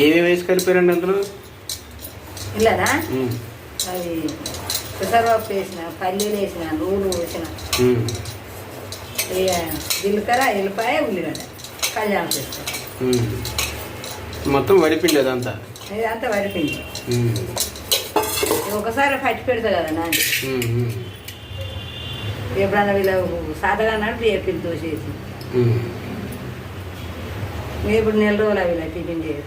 ఏమేమి వేసి కలిపారండి అందులో? ఇలానా అది పెసరపప్పు వేసిన, పల్లీలు వేసిన, నూనె వేసిన, జీలకర్ర, ఎల్లిపాయ, ఉల్లిగడ్డ, కళ్యాణం చేస్తాను. మొత్తం వరిపిండి అదంతా? ఇదంతా వరిపిండి. ఒకసారి పట్టి పెడతా కదా నాని, ఎప్పుడన్నా వీళ్ళు సాదగా అన్నట్టు రేపు తోసేసి మీరు ఇప్పుడు నెల రోజులు అవి టిఫిన్ చేయరు.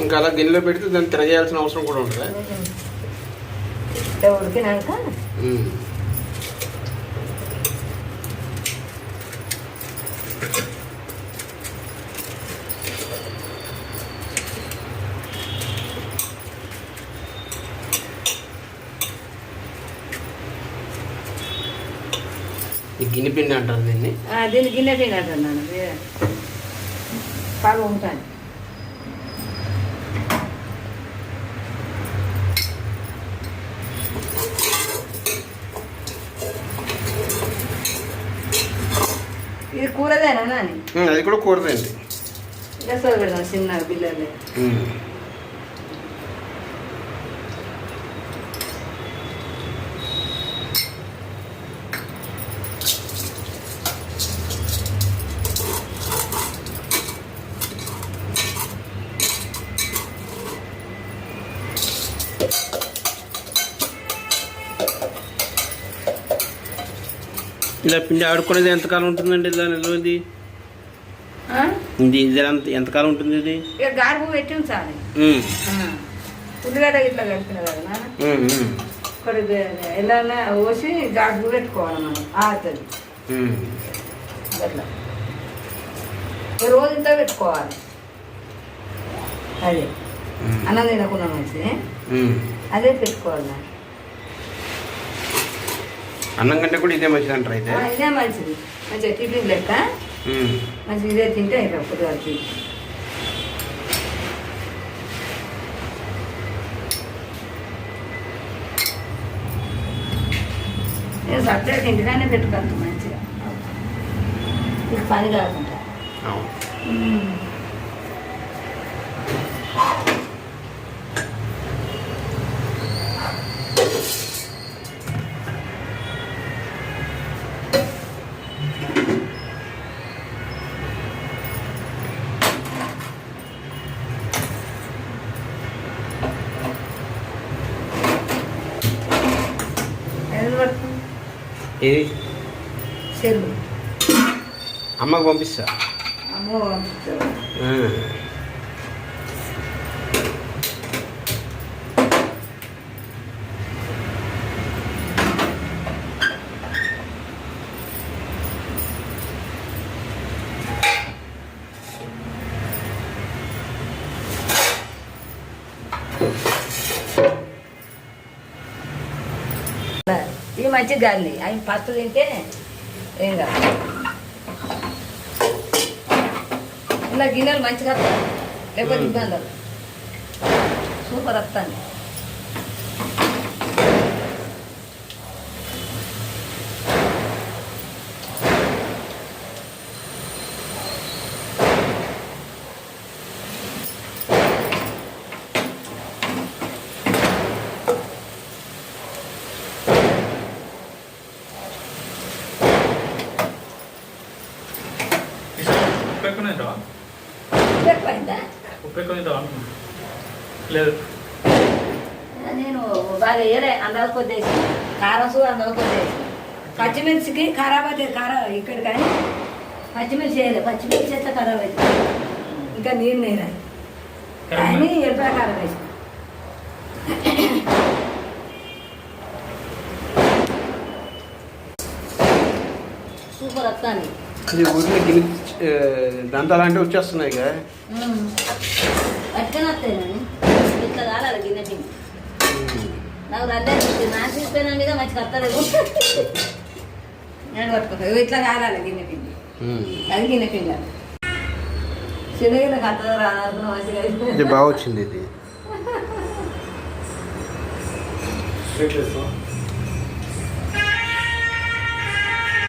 ఇంకా అలా గిన్నెలో పెడితే దాన్ని తిరగేయాల్సిన అవసరం కూడా ఉంటుందా? ఉడికినాక గిన్నె పిండి అంటారు దీన్ని? దీన్ని గిన్నె పిండి అంటారు నాన్న. పాలు ఉంటాను. ఇది కూరదేనా నాని? అది కూడా కూరదండి. రసాలు పెడతాను చిన్న పిల్లలు. ఇలా పిండి ఆడుకునేది ఎంతకాలం ఉంటుందండి? ఇలా నిల్వది ఇది ఎంతకాలం ఉంటుంది? ఇది గాడుపు పెట్టి ఉంచాలి. ఉల్లిగడ్డ ఇట్లా కలిపిన కదా నాన్న, ఎలా పోసి గాడుపు పెట్టుకోవాలి మనం. ఆడుతుంది అట్లా రోజంతా పెట్టుకోవాలి. అదే అన్నం తినకుండా మంచిది, అదే పెట్టుకోవాలి. అన్నం కంటే కూడా ఇదే మంచిది అంటారు? అయితే ఇదే మంచిది, మంచిగా టిఫిన్ లెక్క మంచిగా ఇదే తింటే ఇంకా పొద్దుగా నేను సపరేట్ ఇంటికానే పెట్టుకోవాలి మంచిగా, ఇది పని కాకుండా. ఏది చెల్లు అమ్మకు పంపిస్తా. అమ్మో పంపిస్తా. ఈ మంచి గాలి అవి ఫస్ట్ తింటే ఏం కాదు. ఇలా గిన్నెలు మంచిగా వస్తాయి, లేకపోతే ఇబ్బందులు. సూపర్ వస్తాను. నేను బాగా వేరే అందరూ కొద్దేసి కారం సూ అందరూ కొద్దేసి పచ్చిమిర్చికి ఖరాబ్ అవుతుంది. కారం ఇక్కడ కానీ పచ్చిమిర్చి వేయలేదు, పచ్చిమిర్చి అయితే ఖరాబ్ అవుతుంది. ఇంకా నీరు నేరా కానీ ఎల్లిపాయ కారం వేసి సూపర్ వస్తాను. అది ఊరిలో గిన్నె దంతాలు అంటే వచ్చేస్తున్నాయి కదా. పట్టుకొని వస్తాయి నేను ఇట్లా కాలాలి గిన్నె పిండి. నాకు రద్దే నాకు తీసుకుపోయినా మీద మంచిగా వస్తలేదు. నేను పట్టుకుంటా ఇట్లా కాలాలి గిన్నె పిండి. అది గిన్నె పిండి చిన్నగిన్నె కత్తదో రాను మంచిగా ఇది బాగా వచ్చింది ఇది.